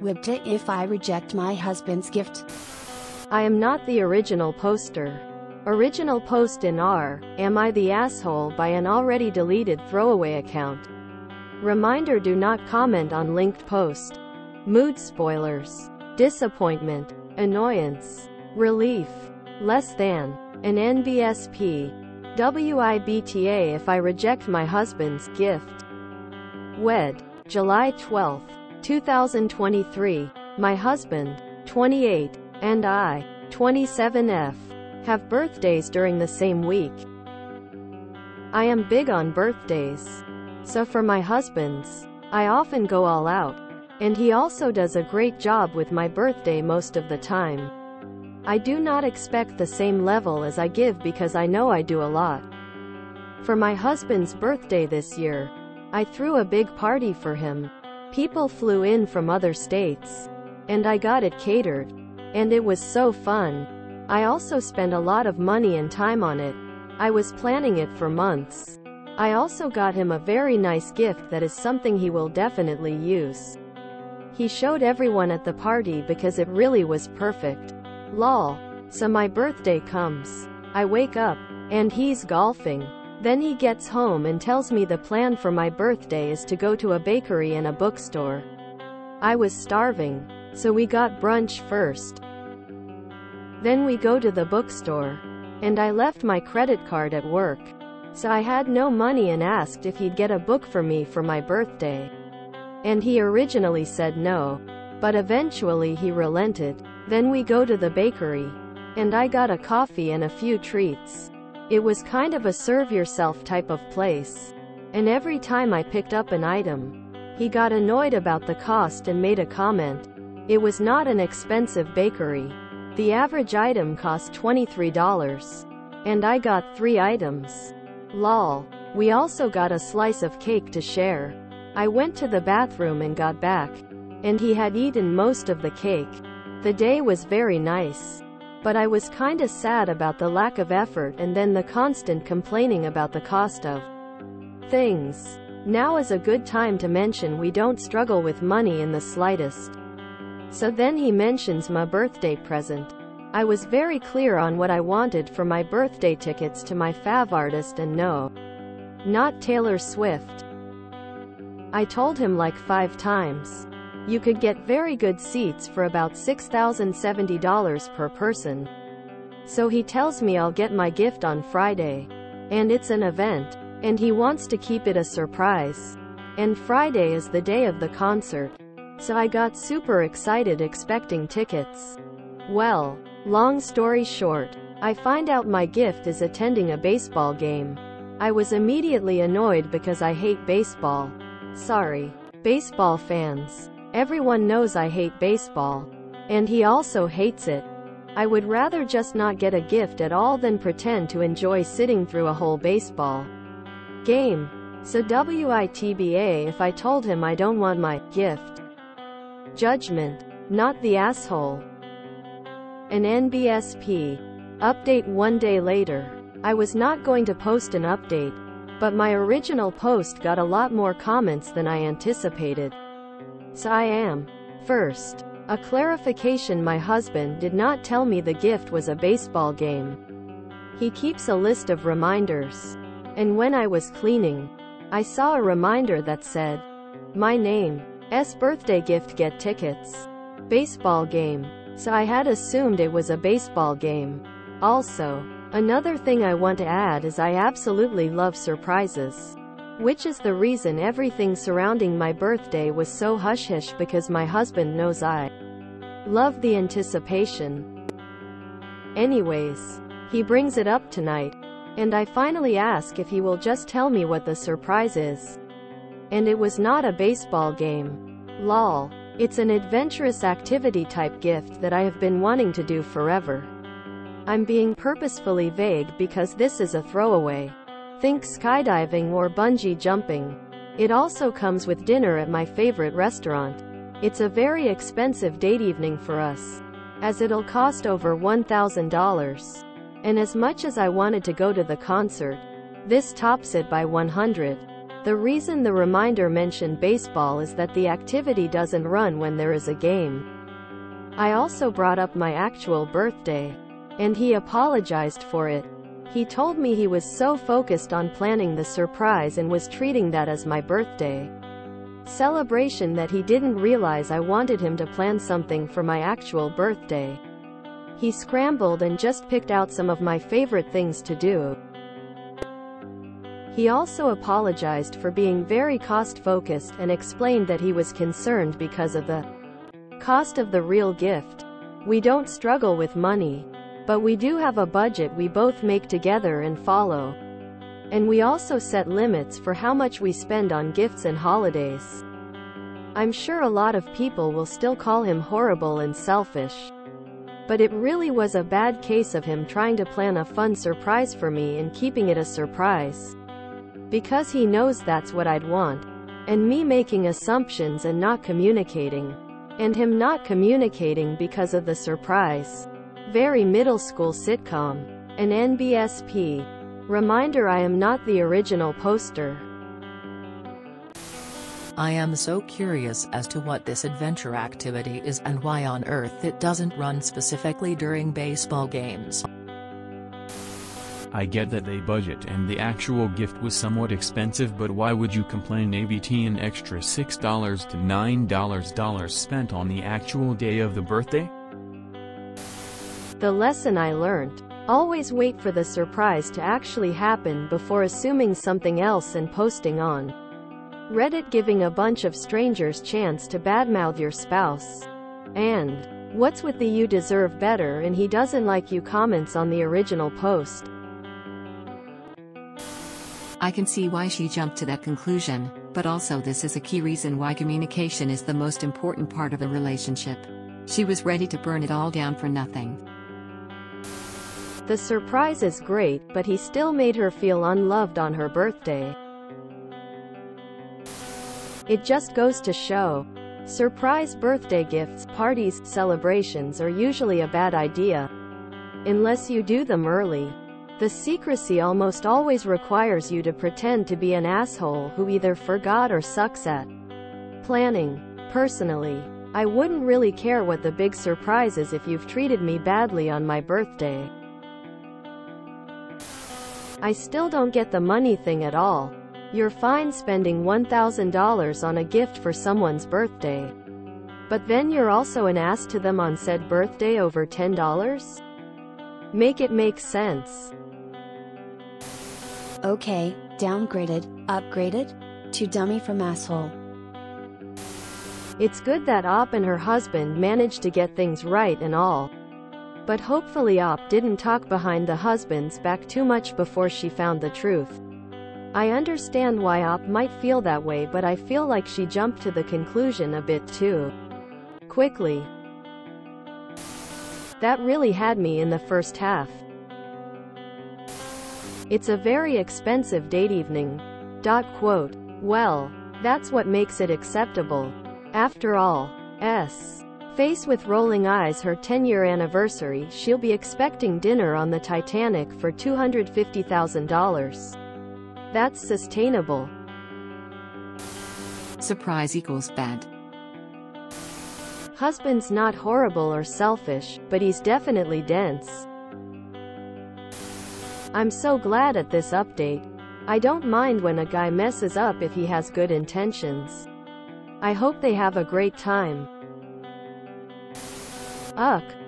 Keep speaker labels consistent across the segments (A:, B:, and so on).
A: WIBTA if I reject my husband's gift.
B: I am not the original poster. Original post in R. Am I the asshole by an already deleted throwaway account. Reminder: do not comment on linked post. Mood spoilers. Disappointment. Annoyance. Relief. Less than. An NBSP. WIBTA if I reject my husband's gift. Wed. July 12, 2023. My husband, 28, and I, 27F, have birthdays during the same week. I am big on birthdays. So for my husband's, I often go all out. And he also does a great job with my birthday most of the time. I do not expect the same level as I give because I know I do a lot. For my husband's birthday this year, I threw a big party for him. People flew in from other states. And I got it catered. And it was so fun. I also spent a lot of money and time on it. I was planning it for months. I also got him a very nice gift that is something he will definitely use. He showed everyone at the party because it really was perfect. Lol. So my birthday comes. I wake up, and he's golfing. Then he gets home and tells me the plan for my birthday is to go to a bakery and a bookstore. I was starving, so we got brunch first. Then we go to the bookstore. And I left my credit card at work. So I had no money and asked if he'd get a book for me for my birthday. And he originally said no. But eventually he relented. Then we go to the bakery. And I got a coffee and a few treats. It was kind of a serve-yourself type of place. And every time I picked up an item, he got annoyed about the cost and made a comment. It was not an expensive bakery. The average item cost $23. And I got 3 items. Lol. We also got a slice of cake to share. I went to the bathroom and got back. And he had eaten most of the cake. The day was very nice. But I was kinda sad about the lack of effort and then the constant complaining about the cost of things. Now is a good time to mention we don't struggle with money in the slightest. So then he mentions my birthday present. I was very clear on what I wanted for my birthday: tickets to my fav artist, and no, not Taylor Swift. I told him like 5 times. You could get very good seats for about $6,070 per person. So he tells me I'll get my gift on Friday. And it's an event. And he wants to keep it a surprise. And Friday is the day of the concert. So I got super excited expecting tickets. Well, long story short, I find out my gift is attending a baseball game. I was immediately annoyed because I hate baseball. Sorry, baseball fans. Everyone knows I hate baseball. And he also hates it. I would rather just not get a gift at all than pretend to enjoy sitting through a whole baseball game. So WITBA if I told him I don't want my gift. Judgment. Not the asshole. An NBSP. Update 1 day later. I was not going to post an update. But my original post got a lot more comments than I anticipated. So I am. First, a clarification: my husband did not tell me the gift was a baseball game. He keeps a list of reminders. And when I was cleaning, I saw a reminder that said, my name's birthday gift, get tickets. Baseball game. So I had assumed it was a baseball game. Also, another thing I want to add is I absolutely love surprises. Which is the reason everything surrounding my birthday was so hush-hush, because my husband knows I love the anticipation. Anyways, he brings it up tonight. And I finally ask if he will just tell me what the surprise is. And it was not a baseball game. Lol. It's an adventurous activity type gift that I have been wanting to do forever. I'm being purposefully vague because this is a throwaway. Think skydiving or bungee jumping. It also comes with dinner at my favorite restaurant. It's a very expensive date evening for us, as it'll cost over $1,000. And as much as I wanted to go to the concert, this tops it by 100. The reason the reminder mentioned baseball is that the activity doesn't run when there is a game. I also brought up my actual birthday, and he apologized for it. He told me he was so focused on planning the surprise and was treating that as my birthday celebration that he didn't realize I wanted him to plan something for my actual birthday. He scrambled and just picked out some of my favorite things to do. He also apologized for being very cost-focused and explained that he was concerned because of the cost of the real gift. We don't struggle with money, but we do have a budget we both make together and follow. And we also set limits for how much we spend on gifts and holidays. I'm sure a lot of people will still call him horrible and selfish. But it really was a bad case of him trying to plan a fun surprise for me and keeping it a surprise because he knows that's what I'd want, and me making assumptions and not communicating, and him not communicating because of the surprise. Very middle school sitcom. An NBSP. Reminder: I am not the original poster.
C: I am so curious as to what this adventure activity is and why on earth it doesn't run specifically during baseball games.
D: I get that they budget and the actual gift was somewhat expensive, but why would you complain? ABT an extra $6 to $9 spent on the actual day of the birthday?
B: The lesson I learned: always wait for the surprise to actually happen before assuming something else and posting on Reddit, giving a bunch of strangers chance to badmouth your spouse. And what's with the "you deserve better and he doesn't like you" comments on the original post?
E: I can see why she jumped to that conclusion, but also this is a key reason why communication is the most important part of a relationship. She was ready to burn it all down for nothing.
B: The surprise is great, but he still made her feel unloved on her birthday. It just goes to show, surprise birthday gifts, parties, celebrations are usually a bad idea, unless you do them early. The secrecy almost always requires you to pretend to be an asshole who either forgot or sucks at planning. Personally, I wouldn't really care what the big surprise is if you've treated me badly on my birthday. I still don't get the money thing at all. You're fine spending $1,000 on a gift for someone's birthday, but then you're also an ass to them on said birthday over $10? Make it make sense.
A: Okay, downgraded, upgraded? To dummy from asshole.
B: It's good that Op and her husband managed to get things right and all. But hopefully Op didn't talk behind the husband's back too much before she found the truth. I understand why Op might feel that way, but I feel like she jumped to the conclusion a bit too quickly. That really had me in the first half. It's a very expensive date evening. Quote. Well, that's what makes it acceptable. After all. Face with rolling eyes, her 10-year anniversary, she'll be expecting dinner on the Titanic for $250,000. That's sustainable.
E: Surprise equals bad.
B: Husband's not horrible or selfish, but he's definitely dense. I'm so glad at this update. I don't mind when a guy messes up if he has good intentions. I hope they have a great time.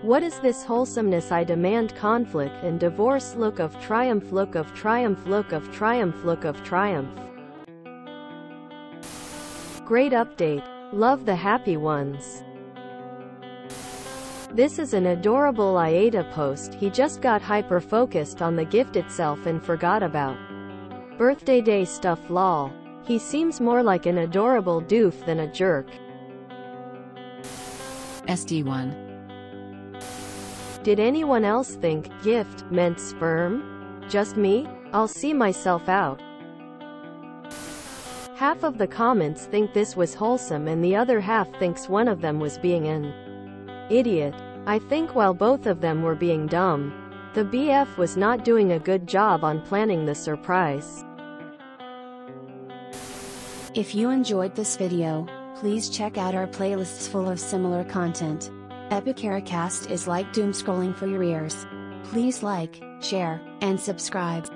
B: What is this wholesomeness? I demand conflict and divorce. Look of triumph, look of triumph, look of triumph, look of triumph. Great update. Love the happy ones. This is an adorable IATA post. He just got hyper-focused on the gift itself and forgot about birthday day stuff. Lol. He seems more like an adorable doof than a jerk.
E: SD1.
B: Did anyone else think gift meant sperm? Just me? I'll see myself out. Half of the comments think this was wholesome and the other half thinks one of them was being an idiot. I think while both of them were being dumb, the BF was not doing a good job on planning the surprise.
A: If you enjoyed this video, please check out our playlists full of similar content. Epicaricast is like doom scrolling for your ears. Please like, share, and subscribe.